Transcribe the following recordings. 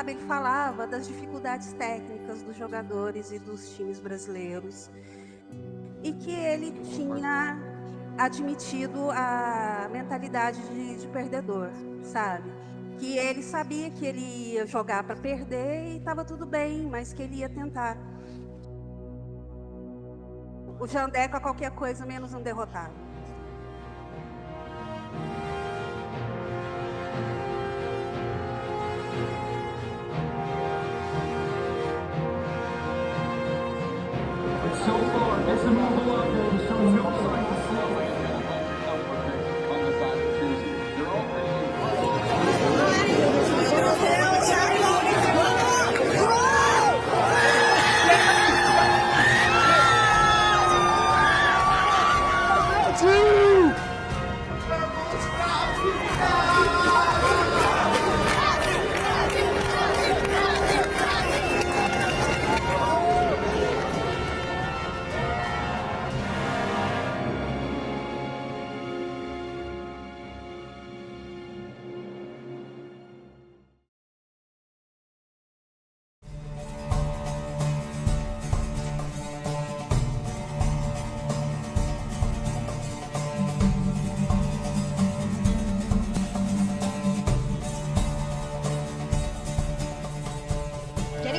sabe, ele falava das dificuldades técnicas dos jogadores e dos times brasileiros. E que ele tinha admitido a mentalidade de perdedor, sabe? Que ele sabia que ele ia jogar para perder e estava tudo bem, mas que ele ia tentar. O Jandeco é qualquer coisa menos um derrotado. So far, as the move along, there shows no sign of slowing. On the side of Tuzzy. They're all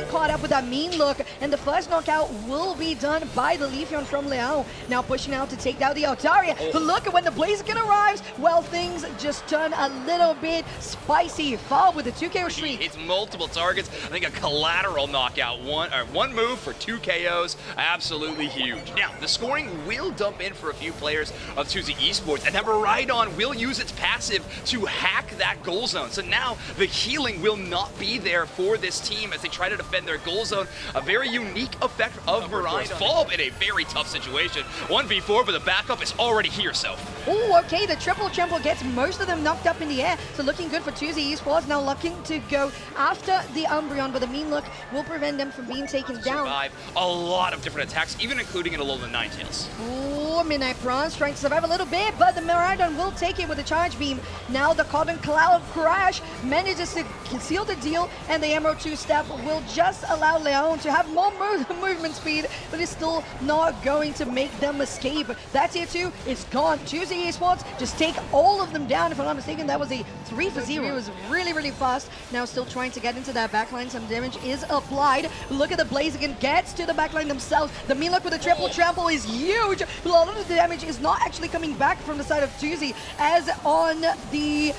caught up with that mean look, and the first knockout will be done by the Leafeon from Leão. Now pushing out to take down the Altaria. But look at when the Blaziken arrives, well, things just turn a little bit spicy. Fall with a 2 KO streak. It's multiple targets. I think a collateral knockout. One move for 2 KOs. Absolutely huge. Now, the scoring will dump in for a few players of Tuzzy Esports, and then Maridon will use its passive to hack that goal zone. So now the healing will not be there for this team as they try to defend their goal zone. A very unique effect of Maridon. Fall in a very tough situation. 1v4, but the backup is already here, so. Oh, okay, the triple trample gets most of them knocked up in the air. So looking good for Tuzzy Esports, now looking to go after the Umbreon, but the mean look will prevent them from being taken down. Survive a lot of different attacks, even including an Alolan Ninetales. Oh, Midnight Bronze trying to survive a little bit, but the Maridon will take it with a charge beam. Now the Cotton Cloud Crash manages to seal the deal, and the Emerald 2-step will just allow Leão to have more movement speed, but it's still not going to make them escape. That tier 2 is gone. Tuzzy Esports just take all of them down. If I'm not mistaken, that was a 3-for-0. It was really, really fast. Now still trying to get into that backline. Some damage is applied. Look at the Blaziken gets to the backline themselves. The mean look with the triple trample is huge. A lot of the damage is not actually coming back from the side of Tuzzy, as on the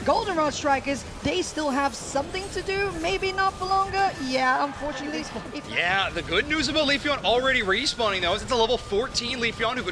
Goldenrod strikers, they still have something to do, maybe not for longer. Yeah, unfortunately. Yeah, the good news about Leafeon already respawning though is it's a level 14 Leafeon who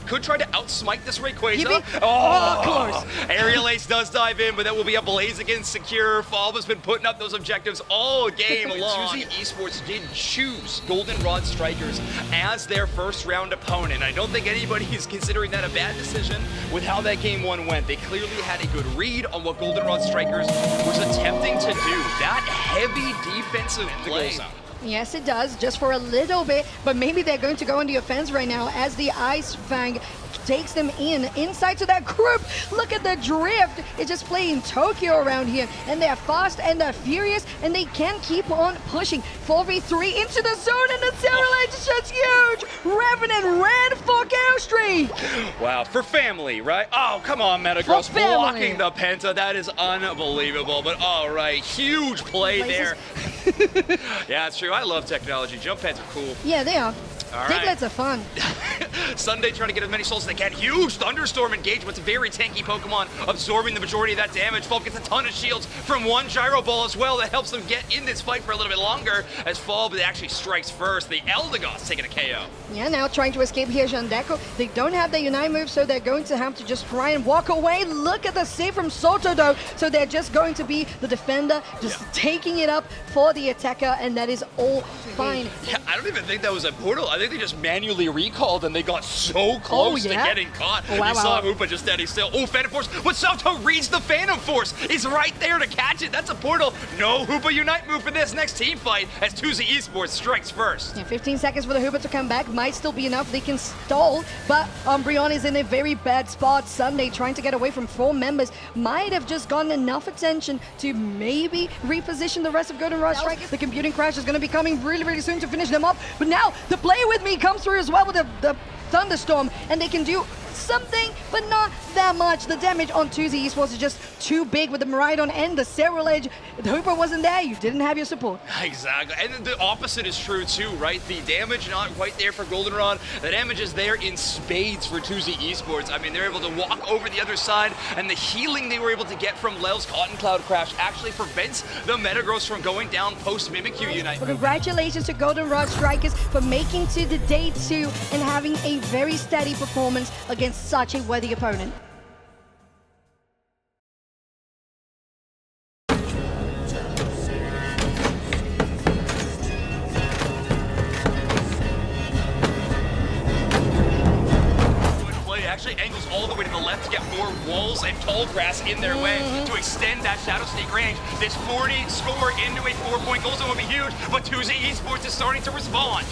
could try to outsmite this Rayquaza. Oh, close. Aerial Ace does dive in, but that will be a Blaziken secure. Falva's been putting up those objectives all game long. Tuzzy Esports did choose Goldenrod strikers as their first round opponent. I don't think anybody is considering that a bad decision with how that game one went. They clearly had a good read on what Goldenrod strikers was attempting to do. That heavy defensive play. Yes, it does, just for a little bit, but maybe they're going to go on the offense right now as the Ice Fang takes them inside to that group. Look at the drift. It's just playing Tokyo around here, and they're fast and they're furious, and they can keep on pushing. 4v3 into the zone, and the Terror Edge is just huge. Revenant ran for KO streak. Wow, for family, right? Oh, come on, Metagross blocking the Penta. That is unbelievable, but all right, huge play there. Yeah, it's true. I love technology. Jump pads are cool. Yeah, they are. All Diglets are fun. Sunday trying to get as many souls as they can. Huge Thunderstorm engagements. Very tanky Pokemon absorbing the majority of that damage. Fall gets a ton of shields from one Gyro Ball as well. That helps them get in this fight for a little bit longer as Fall actually strikes first. The Eldegoss taking a KO. Yeah, now trying to escape here, Jandeco. They don't have the Unite move, so they're going to have to just try and walk away. Look at the save from Soto, though. So they're just going to be the defender, just taking it up for for the attacker, and that is all fine. Yeah, I don't even think that was a portal. I think they just manually recalled and they got so close to getting caught. Oh, wow, you saw Hoopa just standing still. Oh, Phantom Force. But Salto reads the Phantom Force. He's right there to catch it. That's a portal. No Hoopa Unite move for this next team fight as Tuzzy Esports strikes first. Yeah, 15 seconds for the Hoopa to come back. Might still be enough. They can stall, but Umbreon is in a very bad spot. Sunday trying to get away from 4 members. Might have just gotten enough attention to maybe reposition the rest of Goldenrod Strikers. The computing crash is going to be coming really, really soon to finish them up. But now the Play With Me comes through as well with the Thunderstorm, and they can do something, but not that much. The damage on Tuzzy Esports is just too big with the Miraidon and the Serral Edge. The Hooper wasn't there, you didn't have your support. Exactly, and the opposite is true too, right? The damage not quite there for Goldenrod. The damage is there in spades for Tuzzy Esports. I mean, they're able to walk over the other side, and the healing they were able to get from Lel's Cotton Cloud Crash actually prevents the Metagross from going down post Mimikyu Unite. Well, congratulations to Goldenrod Strikers for making to the day 2 and having a very steady performance against such a worthy opponent. Actually angles all the way to the left to get more walls and tall grass in their way to extend that Shadow Sneak range. This 40 score into a 4-point goal zone would be huge, but Tuzzy Esports is starting to respond.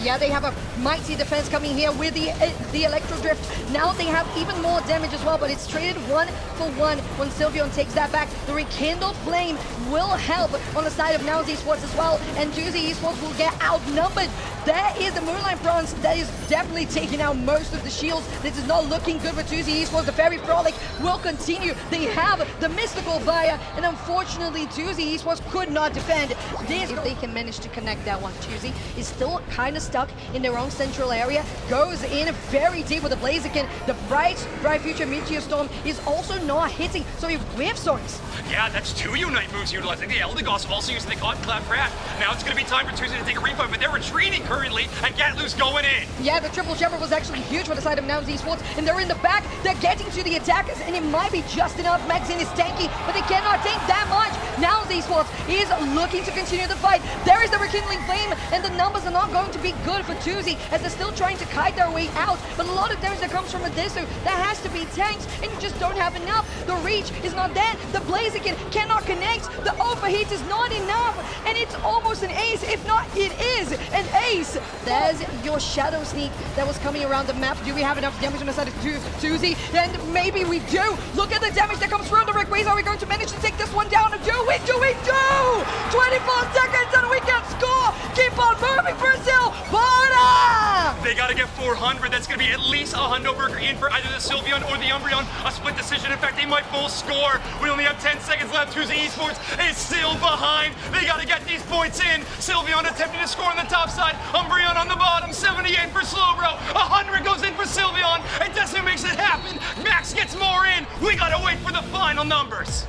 Yeah, they have a mighty defense coming here with the Electro Drift. Now they have even more damage as well, but it's traded 1 for 1 when Sylveon takes that back. The Rekindle Flame will help on the side of Nouns Esports as well, and Tuzzy Esports will get outnumbered. There is the Moonlight Bronze that is definitely taking out most of the shields. This is not looking good for Tuzzy Esports. The Fairy Frolic will continue. They have the Mystical Fire, and unfortunately Tuzzy Esports could not defend this. If they can manage to connect that one, Tuzzy is still kind of stuck in their own central area. Goes in very deep with the Blaziken. The Bright Future Meteor Storm is also not hitting, so he whiff swords. Yeah, that's 2 Unite moves utilizing. The Eldegoss also using the Cotton Cloud Crash. Now it's going to be time for Tuzzy to take a refight, but they're retreating currently, and Gatlu's going in. Yeah, the Triple Shepherd was actually huge for the side of Nouns Esports, and they're in the back. They're getting to the attackers, and it might be just enough. Maxine is tanky, but they cannot tank that much. Nouns Esports is looking to continue the fight. There is the Rekindling Flame, and the numbers are not going to be good for Tuzzy, as they're still trying to kite their way out. But a lot of damage that comes from Adesu, that has to be tanked, and you just don't have enough. The reach is not there. The Blaziken cannot connect. The overheat is not enough, and it's almost an ace. If not, it is an ace. There's your Shadow Sneak that was coming around the map. Do we have enough damage on the side of Tuzzy? And maybe we do. Look at the damage that comes from the Rick Ways. Are we going to manage to take this one down? Do we? Do we? Do! 24 seconds and we can score! Keep on moving, Brazil! Volta! They got to get 400. That's going to be at least a Hundoburger in for either the Sylveon or the Umbreon. A split decision. In fact, they might full score. We only have 10 seconds left. Tuzzy Esports is still behind. They got to get these points in. Sylveon attempting to score on the top side. Umbreon on the bottom. 78 for Slowbro. 100 goes in for Sylveon. And Desu makes it happen. Max gets more in. We got to wait for the final numbers.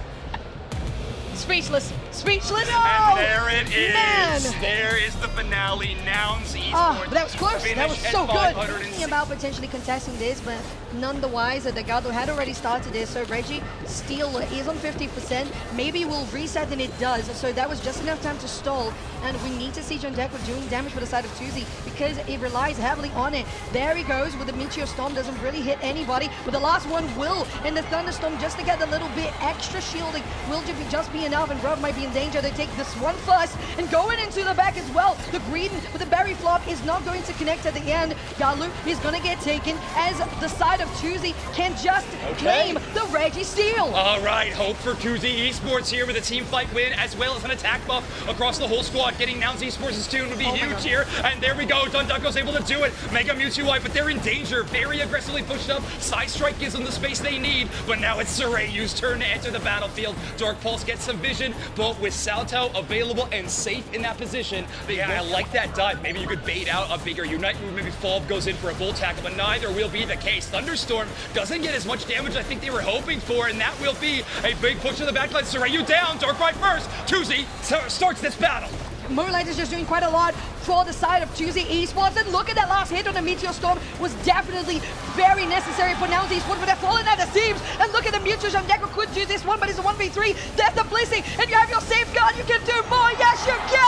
Speechless. Speechless. And there it is. Man. There is the finale. Nouns Esports. Oh, but that was close. That was so good. Thinking 506. about potentially contesting this, but nonetheless, the Gado had already started this, so Reggie still is on 50%. Maybe we'll reset, and it does. So that was just enough time to stall, and we need to see Jandeco doing damage for the side of Tuzzy because it relies heavily on it. There he goes with the Meteor Storm, doesn't really hit anybody, but the last one will, and the Thunderstorm just to get a little bit extra shielding will just be enough, and Bruv might be in danger. They take this one first, and going into the back as well. The Greedon with the Berry Flop is not going to connect at the end. Galu is going to get taken as the side of Tuzzy can just claim the Reggie steal. All right, hope for Tuzzy Esports here with a team fight win as well as an attack buff across the whole squad. Getting Nouns Esports' tune would be huge here. And there we go. Jandeco's able to do it. Mega Mewtwo wipe, but they're in danger. Very aggressively pushed up. Side Strike gives them the space they need. But now it's Sorayu's turn to enter the battlefield. Dark Pulse gets some vision, but with Salto available and safe in that position, I like that dive. Maybe you could bait out a bigger Unite move. Maybe Falb goes in for a Bull Tackle, but neither will be the case. Thunderstorm doesn't get as much damage I think they were hoping for, and that will be a big push to the backline. Sorayu down, Darkrai first. Tuzzy starts this battle. Moonlight is just doing quite a lot for the side of Tuzzy Esports, and look at that last hit on the Meteor Storm was definitely very necessary for Nouns Esports, but they're falling at the seams, and look at the Mewtwo. Jandeco could do this one, but it's a 1v3. There's the Blissing, and you have your safeguard. You can do more. Yes, you can.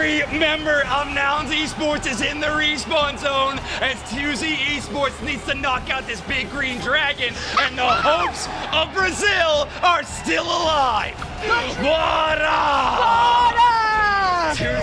Every member of Nouns Esports is in the respawn zone as Tuzzy Esports needs to knock out this big green dragon, and the hopes of Brazil are still alive.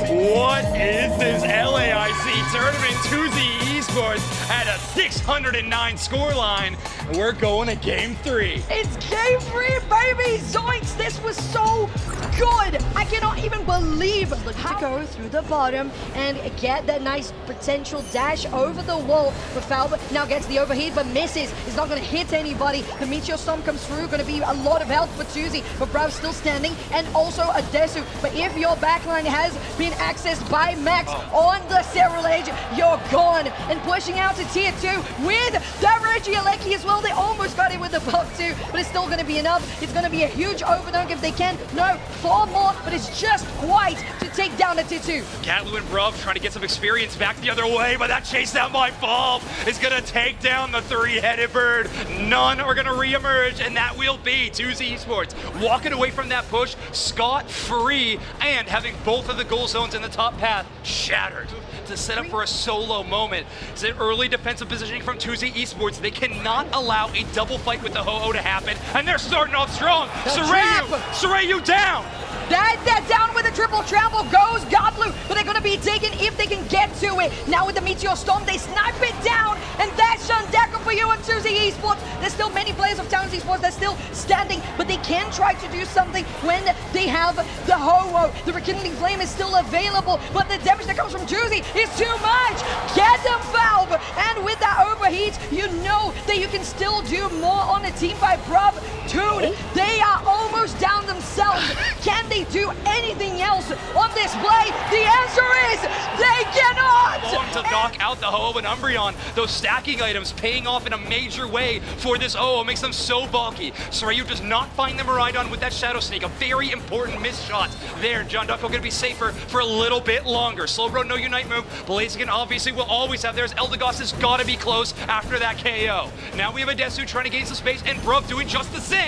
What is this LAIC tournament? Tuzzy Esports at a 609 scoreline. We're going to game 3. It's game 3, baby! Zoinks, this was so good! I cannot even believe how to go through the bottom and get that nice potential dash over the wall. But Falba now gets the overheat but misses. He's not going to hit anybody. The Meteor Storm comes through, going to be a lot of help for Tuzzy, but Brav's still standing, and also a Desu. But if your backline has been accessed by Max on the Serral Edge, you're gone. And pushing out to tier 2 with the Regieleki as well. They almost got it with the buff too, but it's still going to be enough. It's going to be a huge overdunk if they can. No, 4 more, but it's just quite to take down the tier 2. Gatlu and Bruv trying to get some experience back the other way, but that chase down by Fall is going to take down the 3-headed bird. None are going to reemerge, and that will be Tuzzy Esports walking away from that push scot-free and having both of the goal zones in the top path shattered to set up for a solo moment. It's an early defensive positioning from Tuzzy Esports. They cannot allow a double fight with the Ho-Oh to happen, and they're starting off strong. Sarayu down! That down with a triple trample goes Godblue, but they're going to be taken if they can get to it. Now with the Meteor Storm, they snipe it down, and that's Jandeco for you and Tuzzy Esports. There's still many players of Towns Esports that's still standing, but they can try to do something when they have the Ho-Oh. The Rekindling Flame is still available, but the damage that comes from Tuzzy is too much. Get them, Valve! And with that overheat, you know that you can still do more on a team by Bruv. Toon, they are almost down themselves. Can they do anything else on this play? The answer is they cannot! Long to knock out the Ho-Oh and Umbreon. Those stacking items paying off in a major way for this Ho-Oh makes them so bulky. Sarayu does not find the Miraidon with that Shadow Sneak. A very important miss shot there. Jandeco going to be safer for a little bit longer. Slowbro, no Unite move. Blaziken obviously will always have theirs. Eldegoss has got to be close after that KO. Now we have a Desu trying to gain some space, and Bruv doing just the same.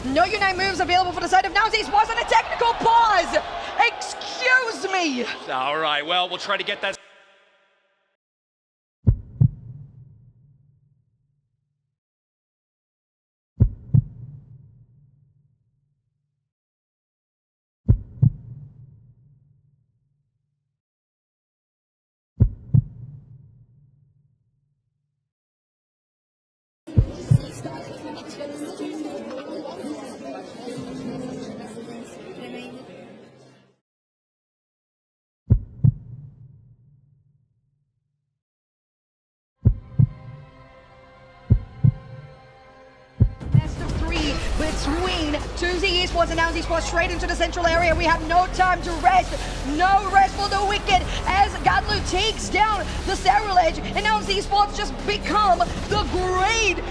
No Unite moves available for the side of Nouns Esports, and a technical pause! Excuse me! All right, well, we'll try to get that. Between Tuzzy Esports and Nouns Esports straight into the central area. We have no time to rest. No rest for the wicked as Godlu takes down the Serral Edge, and Nouns Esports just become the great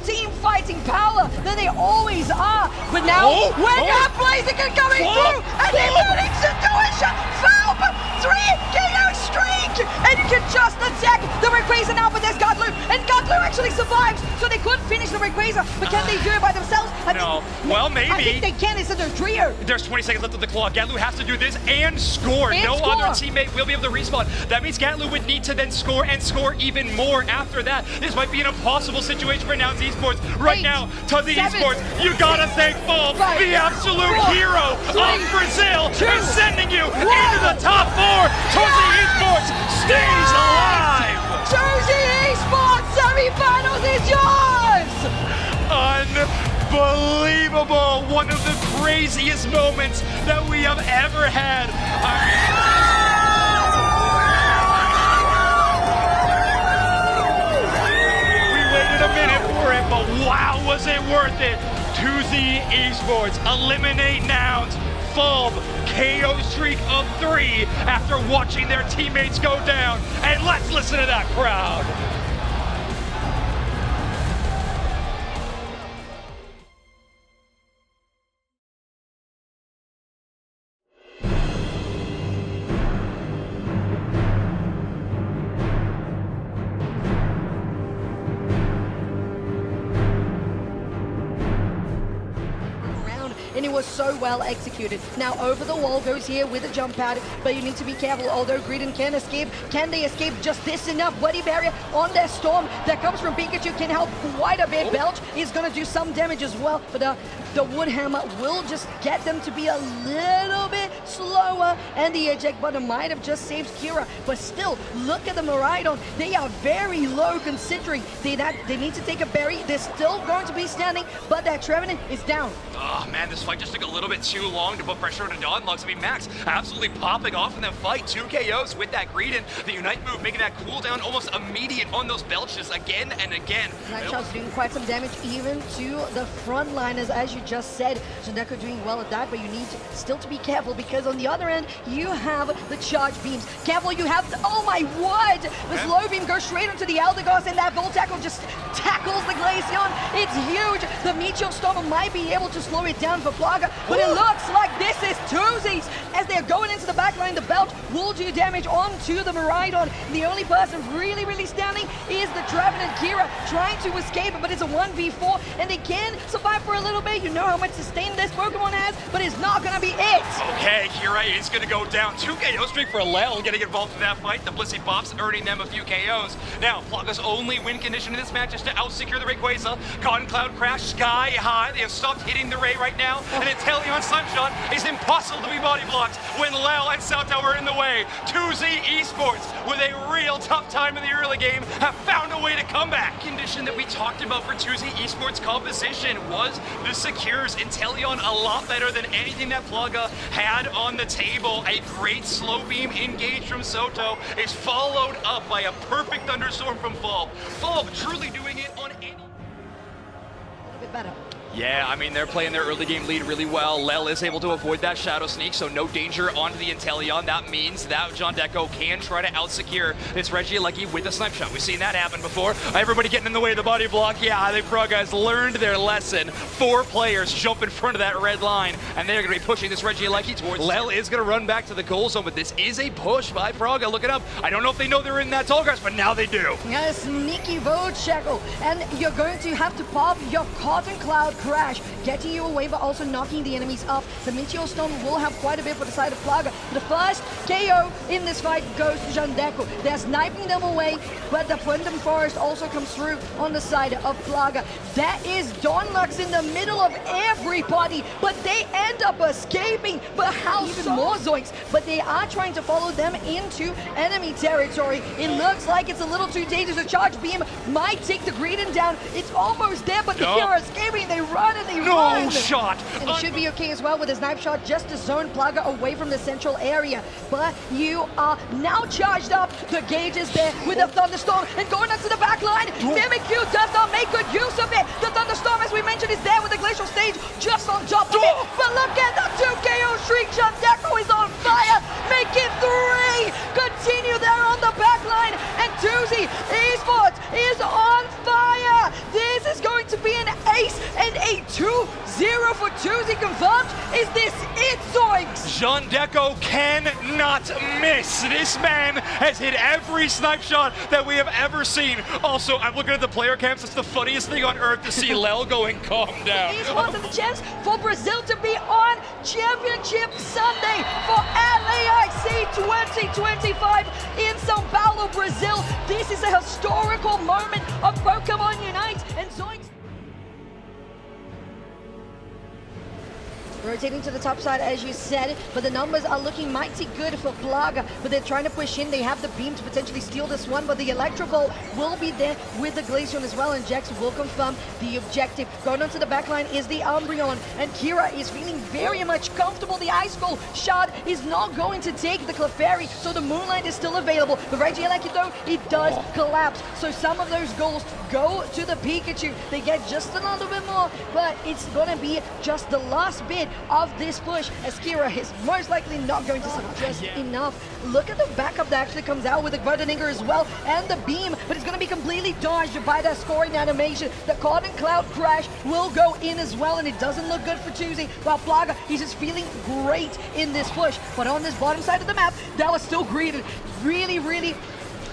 team fighting power that they always are. But now, when that Blaziken coming through, and he managed to do it, Falb, 3 KO streak, and you can just attack the Rayquaza now, but there's Godlu, and Godlu actually survives, so they could finish the Rayquaza, but can they do it by themselves? Well, maybe. I think they can, it's in their trio. There's 20 seconds left of the clock. Gatlu has to do this and score. No other teammate will be able to respawn. That means Gatlu would need to then score and score even more after that. This might be an impossible situation for Nouns Esports. Right now, Tuzzy Esports, you gotta thank Fulb, the absolute hero of Brazil, is sending you into the top 4. Tuzzy Esports stays alive. Tuzzy Esports Semifinals is yours! Unbelievable! One of the craziest moments that we have ever had. A minute for it, but wow, was it worth it? Tuzzy Esports eliminate Nouns. Fulb KO streak of 3 after watching their teammates go down. And let's listen to that crowd. and it was so well executed. Now over the wall goes here with a jump pad, but you need to be careful. Although Greedent can escape, can they escape just this enough? Buddy barrier on their storm that comes from Pikachu can help quite a bit. Belch is going to do some damage as well, but the Wood Hammer will just get them to be a little bit slower, and the eject button might have just saved Kira. But still, look at the Miraidon. They are very low considering they need to take a berry. They're still going to be standing, but that Trevenant is down. Oh man, this fight just took a little bit too long to put pressure on the Dawnlocks. I mean, Max absolutely popping off in that fight. 2 KOs with that Greedent. The Unite move making that cooldown almost immediate on those Belches again and again. Nightshot's doing quite some damage even to the frontliners, as you just said. Jandeco doing well at that, but you need still to be careful because on the other end, you have the charge beams. Careful, you have oh my word! The slow beam goes straight into the Eldegoss, and that Volt tackle just tackles the Glaceon. It's huge. The Meteor Storm might be able to slow it down for Plaga, but it looks like this is Tuzzy's. As they're going into the backline, the Belt will do damage onto the Miraidon. The only person really standing is the Trevenant. Kira trying to escape, but it's a 1v4, and they can survive for a little bit. You know how much sustain this Pokemon has, but it's not gonna be it. Okay, Kira is gonna go down. 2 KO streak for Lel getting involved in that fight. The Blissey Pops earning them a few KOs. Now, Plaga's only win condition in this match is to out-secure the Rayquaza. Cotton Cloud Crash sky high. They have stopped hitting the Ray right now, and Inteleon Slapshot is impossible to be body blocked when Lel and South Tower are in the way. Tuzzy Esports, with a real tough time in the early game, have found a way to come back. Condition that we talked about for Tuzzy Esports composition was the secures. Inteleon a lot better than anything that Plaga had on the table. A great slow beam engage from Soto is followed up by a perfect thunderstorm from Fulb. Fulb truly doing it on any... A little bit better. Yeah, I mean, they're playing their early game lead really well. Lel is able to avoid that Shadow Sneak, so no danger onto the Inteleon. That means that Jandeco can try to out-secure this Regieleki with a Snipe Shot. We've seen that happen before. Everybody getting in the way of the body block. Yeah, I think Praga has learned their lesson. 4 players jump in front of that red line, and they're going to be pushing this Regieleki towards... Lel is going to run back to the goal zone, but this is a push by Praga. Look it up. I don't know if they know they're in that tall grass, but now they do. Yeah, sneaky Void Shackle, and you're going to have to pop your Cotton Cloud Crash, getting you away but also knocking the enemies up. The Meteor Storm will have quite a bit for the side of Plaga. The first KO in this fight goes to Jandeco. They're sniping them away, but the Pwendom Forest also comes through on the side of Plaga. That is Dawnlux in the middle of everybody, but they end up escaping. But how even more Zoinks, but they are trying to follow them into enemy territory. It looks like it's a little too dangerous. The charge beam might take the Greedent down. It's almost there, but they are escaping. They run and they run. No shot. And it should be okay as well with a Snipe Shot just to zone Plaga away from the central area. But you are now charged up. The gauge is there with a Thunderstorm and going up to the back line. Mimikyu does not make good use of it. The Thunderstorm, as we mentioned, is there with the Glacial Stage just on top of it. But look at the 2 KO streak. Jandeco is on fire. Make it 3. Continue there on the back line. And Tuzzy Esports is on fire. This is going to be an ace and a 2-0 for Tuzzy confirmed. Is this it, Zoinks? Jandeco cannot miss. This man has hit every Snipe Shot that we have ever seen. Also, I'm looking at the player camps. It's the funniest thing on earth to see Lel going, calm down. Esports has a chance for Brazil to be on Championship Sunday for LAIC 2025 in São Paulo, Brazil. This is a historical moment of Pokémon Unite, and Zoinks rotating to the top side, as you said, but the numbers are looking mighty good for Plaga, but they're trying to push in. They have the beam to potentially steal this one, but the Electro will be there with the Glaceon as well, and Jax will confirm the objective. Going onto the back line is the Umbreon, and Kira is feeling very much comfortable. The Ice Skull Shard is not going to take the Clefairy, so the Moonlight is still available. The Regieleki, though, it does collapse, so some of those goals go to the Pikachu. They get just a little bit more, but it's going to be just the last bit of this push, as Kira is most likely not going to suggest enough. Look at the backup that actually comes out with the Goldenrod as well, and the beam, but it's going to be completely dodged by that scoring animation. The Cotton Cloud Crash will go in as well, and it doesn't look good for Tuzzy, while Plaga, he's just feeling great in this push. But on this bottom side of the map, that was still greeted really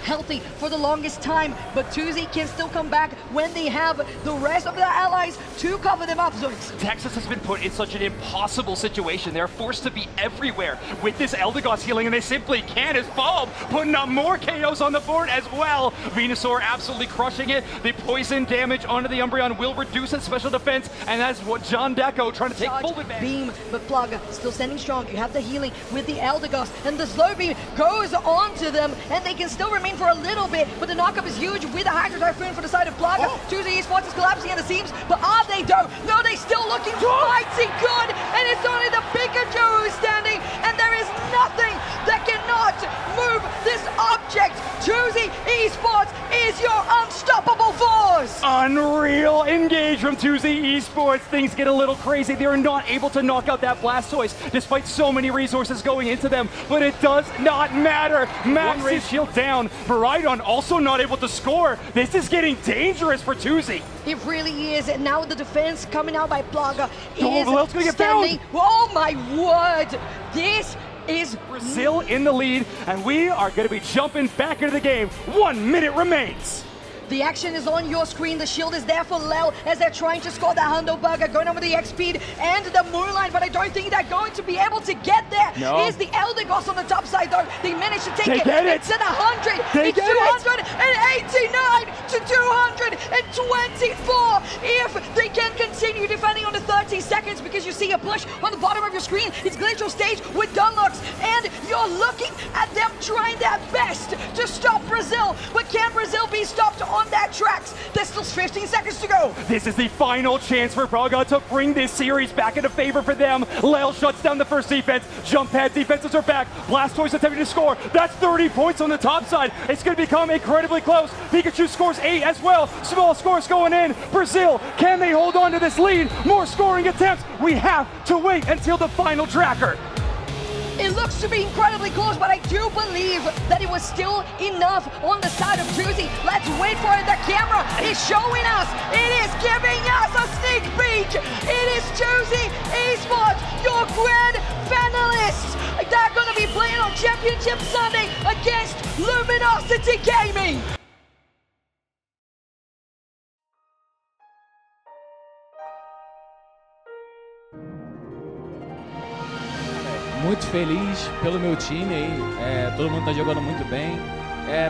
healthy for the longest time, but Tuzzy can still come back when they have the rest of their allies to cover them up, Zoinks. Texas has been put in such an impossible situation. They're forced to be everywhere with this Eldegoss healing, and they simply can't. As Bob putting up more KOs on the board as well. Venusaur absolutely crushing it. The poison damage onto the Umbreon will reduce its special defense, and that's what Jandeco trying to take full advantage. Beam, but Plaga still standing strong. You have the healing with the Eldegoss, and the slow beam goes onto them, and they can still remain for a little bit, but the knockup is huge with the Hydro Typhoon for the side of Plaga. Tuzzy Esports is collapsing at the seams, but are they though? No, they still looking mighty good, and it's only the Pikachu who's standing, and there is nothing that cannot move this object. Tuzzy Esports is your unstoppable force. Unreal engage from Tuzzy Esports. Things get a little crazy. They are not able to knock out that Blastoise despite so many resources going into them, but it does not matter. Max is shield down. Miraidon also not able to score. This is getting dangerous for Tuzzy. It really is, and now the defense coming out by Plaga Val's gonna get standing. Oh my word! This is Brazil in the lead, and we are going to be jumping back into the game. 1 minute remains. The action is on your screen. The shield is there for Lel as they're trying to score the Hundo Burger, going over the X-Speed and the Moonlight, but I don't think they're going to be able to get there. No. Here's the Eldegoss on the top side, though. They managed to take They it. get it. It's at 100. They it's get it. 289 to 224. If they can continue defending on the 30 seconds, because you see a push on the bottom of your screen. It's Glacial Stage with Dunlocks, and you're looking at them trying their best to stop Brazil. But can Brazil be stopped on that tracks? There's still 15 seconds to go. This is the final chance for Praga to bring this series back into favor for them. Lel shuts down the first defense. Jump pad defenses are back. Blastoise attempting to score. That's 30 points on the top side. It's going to become incredibly close. Pikachu scores 8 as well. Small scores going in. Brazil, can they hold on to this lead? More scoring attempts. We have to wait until the final tracker. It looks to be incredibly close, but I do believe that it was still enough on the side of Tuzzy. Let's wait for it. The camera is showing us. It is giving us a sneak peek. It is Tuzzy Esports, your grand finalists. They're going to be playing on Championship Sunday against Luminosity Gaming. Muito feliz pelo meu time aí, todo mundo tá jogando muito bem,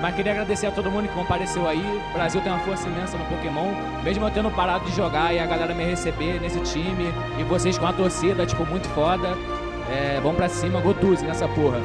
mas queria agradecer a todo mundo que compareceu aí. O Brasil tem uma força imensa no Pokémon, mesmo eu tendo parado de jogar e a galera me receber nesse time, e vocês com a torcida, tipo, muito foda. Vamos pra cima, go Tuzzy nessa porra.